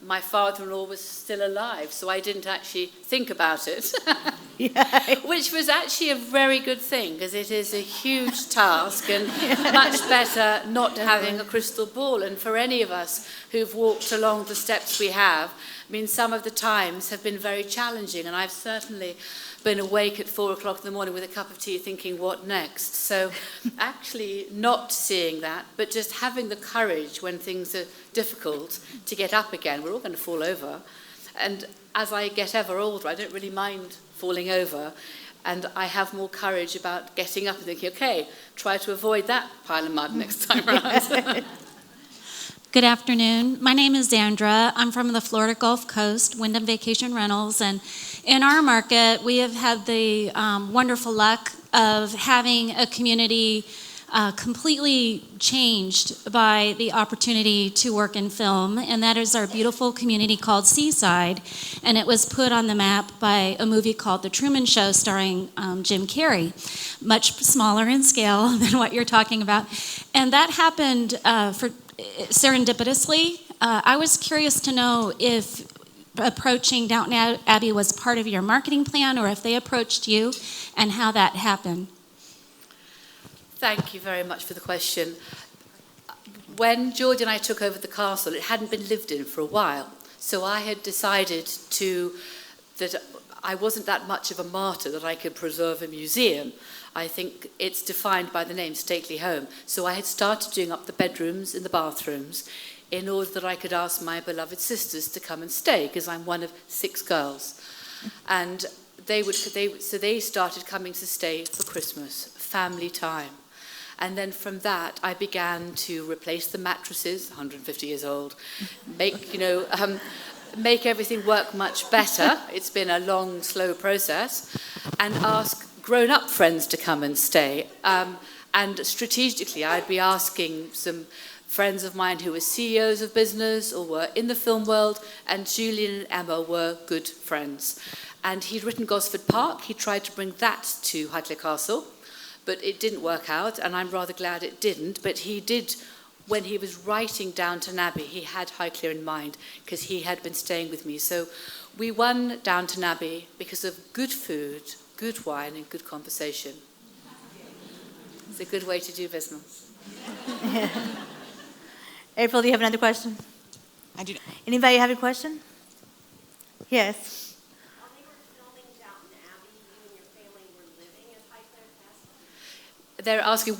my father-in-law was still alive, so I didn't actually think about it, which was actually a very good thing, because it is a huge task, and much better not having a crystal ball. And for any of us who've walked along the steps we have, I mean, some of the times have been very challenging, and I've certainly been awake at 4 o'clock in the morning with a cup of tea thinking, what next? So actually not seeing that, but just having the courage when things are difficult to get up again. We're all going to fall over. And as I get ever older, I don't really mind falling over. And I have more courage about getting up and thinking, okay, try to avoid that pile of mud next time around. Good afternoon. My name is Zandra. I'm from the Florida Gulf Coast, Wyndham Vacation Rentals, and in our market, we have had the wonderful luck of having a community completely changed by the opportunity to work in film, and that is our beautiful community called Seaside, and it was put on the map by a movie called The Truman Show starring Jim Carrey, much smaller in scale than what you're talking about, and that happened serendipitously. I was curious to know if approaching Downton Abbey was part of your marketing plan or if they approached you and how that happened. Thank you very much for the question. When George and I took over the castle, it hadn't been lived in for a while. So I had decided that I wasn't that much of a martyr that I could preserve a museum. I think it's defined by the name Stately Home. So I had started doing up the bedrooms and the bathrooms in order that I could ask my beloved sisters to come and stay, because I'm one of 6 girls. And they started coming to stay for Christmas, family time. And then from that, I began to replace the mattresses, 150 years old, make everything work much better. It's been a long, slow process, and ask grown-up friends to come and stay. And strategically, I'd be asking some friends of mine who were CEOs of business or were in the film world, and Julian and Emma were good friends. And he'd written Gosford Park. He tried to bring that to Highclere Castle, but it didn't work out, and I'm rather glad it didn't. But he did, when he was writing Downton Abbey, he had Highclere in mind, because he had been staying with me. So we won Downton Abbey because of good food, good wine, and good conversation. It's a good way to do business. April, do you have another question? I do. Anybody have a question? Yes. While they were filming Downton Abbey, you and your family were living at Highclere Castle? They're asking,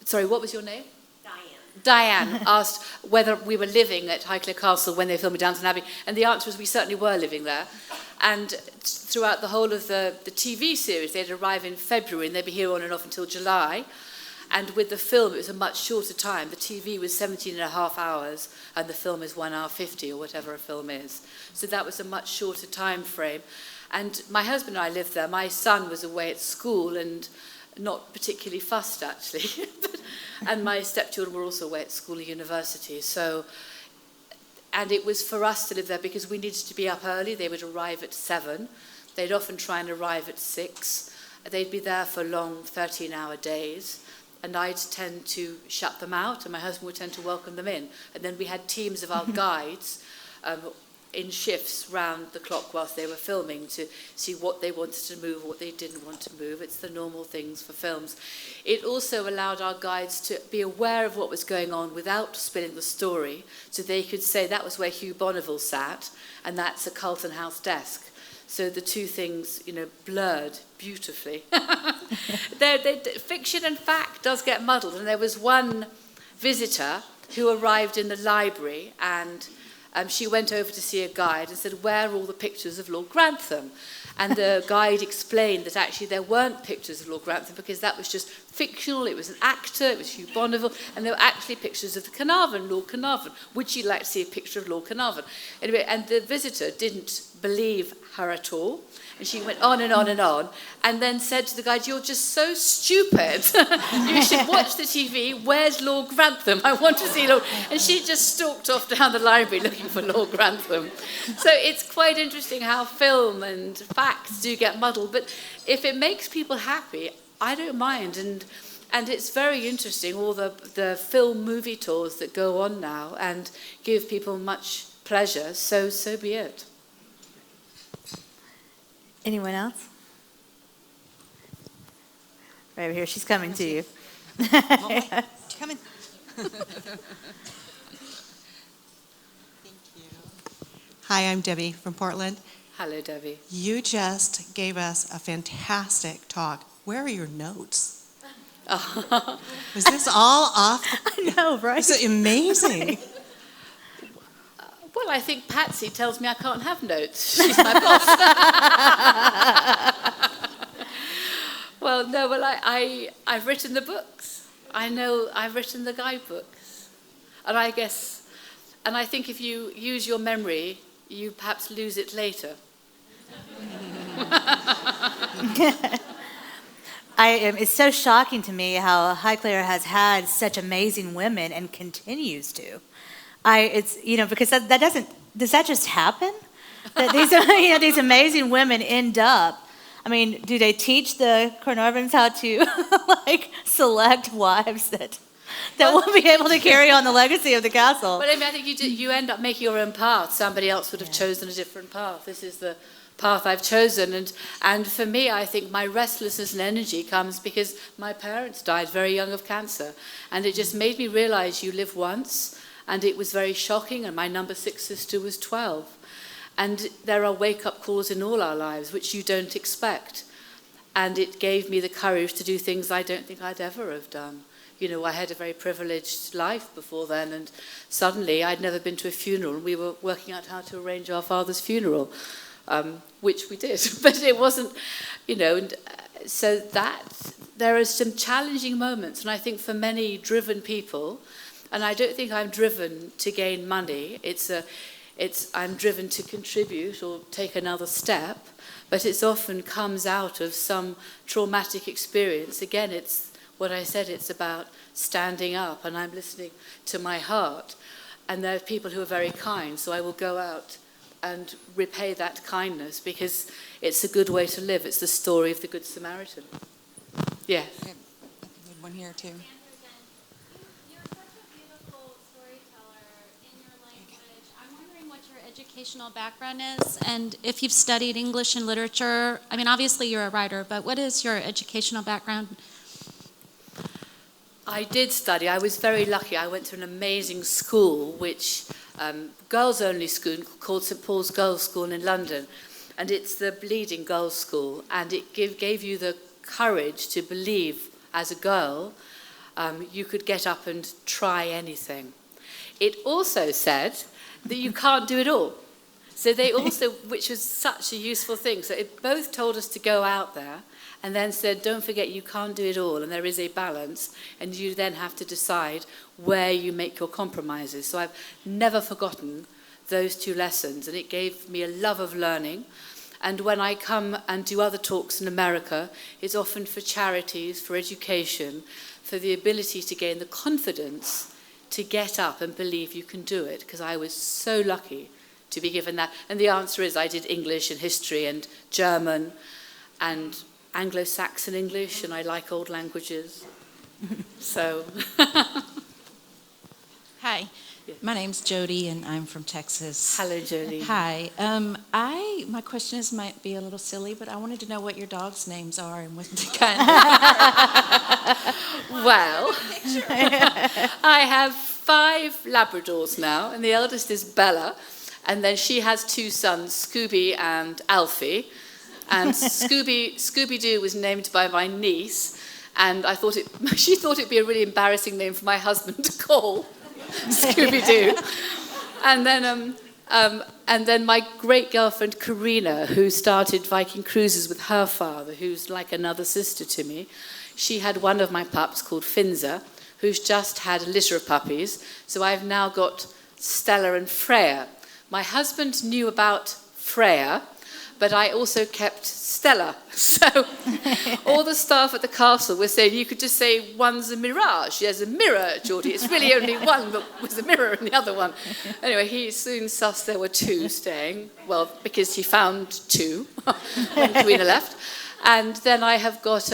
sorry, what was your name? Diane. Diane asked whether we were living at Highclere Castle when they filmed Downton Abbey, and the answer was we certainly were living there. And throughout the whole of the TV series, they'd arrive in February and they'd be here on and off until July. And with the film, it was a much shorter time. The TV was 17 and a half hours, and the film is 1 hour 50, or whatever a film is. So that was a much shorter time frame. And my husband and I lived there. My son was away at school and not particularly fussed, actually. And my stepchildren were also away at school and university. And it was for us to live there because we needed to be up early. They would arrive at 7. They'd often try and arrive at 6. They'd be there for long 13-hour days. And I'd tend to shut them out, and my husband would tend to welcome them in. And then we had teams of our guides in shifts round the clock whilst they were filming to see what they wanted to move, what they didn't want to move. It's the normal things for films. It also allowed our guides to be aware of what was going on without spilling the story, so they could say that was where Hugh Bonneville sat, and that's a Carlton House desk. So the two things, blurred beautifully. Fiction and fact does get muddled, and there was one visitor who arrived in the library, and she went over to see a guide and said, "Where are all the pictures of Lord Grantham?" And the guide explained that actually there weren't pictures of Lord Grantham because that was just fictional. It was an actor, it was Hugh Bonneville, and there were actually pictures of the Carnarvon, Lord Carnarvon. Would you like to see a picture of Lord Carnarvon? Anyway, and the visitor didn't believe her at all. And she went on and on and on, and then said to the guide, "You're just so stupid. You should watch the TV. Where's Lord Grantham? I want to see Lord..." And she just stalked off down the library looking for Lord Grantham. So it's quite interesting how film and facts do get muddled. But if it makes people happy, I don't mind. And it's very interesting, all the film movie tours that go on now and give people much pleasure. So be it. Anyone else? Right over here. She's coming to you. Come in. Thank you. Hi, I'm Debbie from Portland. Hello, Debbie. You just gave us a fantastic talk. Where are your notes? Was this all off? I know, right? It's amazing. Well, I think Patsy tells me I can't have notes. She's my boss. I've written the books. I know I've written the guidebooks. And I think if you use your memory, you perhaps lose it later. It's so shocking to me how Highclere has had such amazing women and continues to. Because does that just happen? That these, these amazing women end up, do they teach the Carnarvons how to, select wives that will be able to carry on the legacy of the castle? But I think you end up making your own path. Somebody else would have chosen a different path. This is the path I've chosen. And for me, I think my restlessness and energy comes because my parents died very young of cancer. And it just made me realize you live once. And it was very shocking, and my number 6 sister was 12. And there are wake-up calls in all our lives, which you don't expect. And it gave me the courage to do things I don't think I'd ever have done. I had a very privileged life before then, and suddenly I'd never been to a funeral, and we were working out how to arrange our father's funeral, which we did. But it wasn't, so that there are some challenging moments, and I think for many driven people, and I don't think I'm driven to gain money. I'm driven to contribute or take another step, but it often comes out of some traumatic experience. Again, it's what I said, it's about standing up, and I'm listening to my heart. And there are people who are very kind, so I will go out and repay that kindness because it's a good way to live. It's the story of the Good Samaritan. Yes. We have a good one here, too. Educational background is, and if you've studied English and literature. Obviously you're a writer, but what is your educational background? I did study. I was very lucky. I went to an amazing school, which girls-only school called St Paul's Girls' School in London, and it's the leading girls' school, and it gave you the courage to believe as a girl you could get up and try anything. It also said that you can't do it all. So they also, which was such a useful thing, so it both told us to go out there and then said, don't forget you can't do it all, and there is a balance, and you then have to decide where you make your compromises. So I've never forgotten those two lessons, and it gave me a love of learning. And when I come and do other talks in America, it's often for charities, for education, for the ability to gain the confidence to get up and believe you can do it, because I was so lucky to be given that. And the answer is I did English and history and German and Anglo-Saxon English, and I like old languages. So. Hi, my name's Jody, and I'm from Texas. Hello, Jolie. Hi. My question might be a little silly, but I wanted to know what your dogs' names are and what the kind. Well, I have 5 Labradors now, and the eldest is Bella, and then she has 2 sons, Scooby and Alfie. And Scooby-Doo was named by my niece, and she thought it'd be a really embarrassing name for my husband to call Scooby-Doo. And then my great girlfriend Karina, who started Viking Cruises with her father, who's like another sister to me, she had one of my pups called Finza, who's just had a litter of puppies. So I've now got Stella and Freya. My husband knew about Freya, but I also kept Stella. So all the staff at the castle were saying, you could just say one's a mirage. There's a mirror, Geordie. It's really only one, but with a mirror in the other one. Anyway, he soon sussed there were 2 staying. Well, because he found 2 when Karina left. And then I have got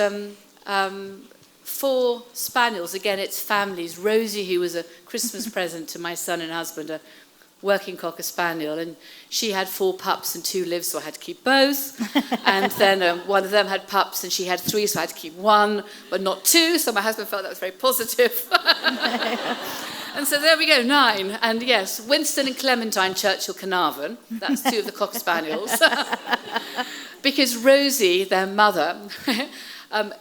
4 spaniels. Again, it's families. Rosie, who was a Christmas present to my son and husband, a working cocker spaniel, and she had 4 pups and 2 lived, so I had to keep both. And then one of them had pups and she had 3, so I had to keep 1 but not 2, so my husband felt that was very positive. And so there we go, 9. And yes, Winston and Clementine Churchill Carnarvon, that's 2 of the cocker spaniels. Because Rosie, their mother,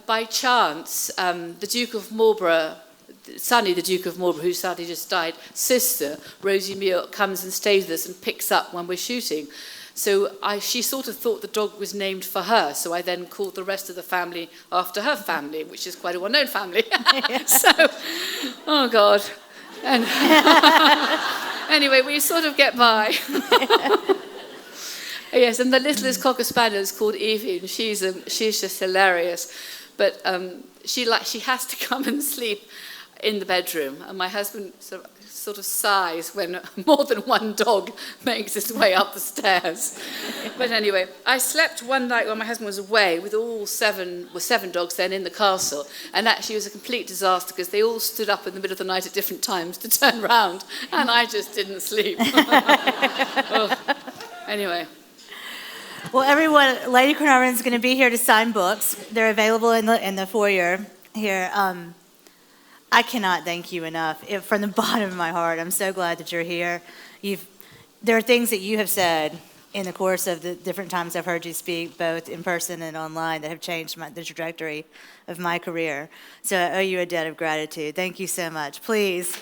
by chance, the Duke of Marlborough, Sonny, the Duke of Marlborough, who sadly just died, sister, Rosie Muir, comes and stays with us and picks up when we're shooting. So she sort of thought the dog was named for her, so I then called the rest of the family after her family, which is quite a well-known family. So, oh God. And anyway, we sort of get by. Yes, and the littlest cocker spaniel is called Evie, and she's just hilarious. But she has to come and sleep in the bedroom, and my husband sort of sighs when more than one dog makes its way up the stairs. But anyway, I slept one night when my husband was away with all 7 dogs then in the castle, and actually it was a complete disaster because they all stood up in the middle of the night at different times to turn round, and I just didn't sleep. Oh. Anyway. Well, everyone, Lady Carnarvon is going to be here to sign books. They're available in the foyer here. I cannot thank you enough. From the bottom of my heart, I'm so glad that you're here. There are things that you have said in the course of the different times I've heard you speak, both in person and online, that have changed the trajectory of my career. So I owe you a debt of gratitude. Thank you so much. Please.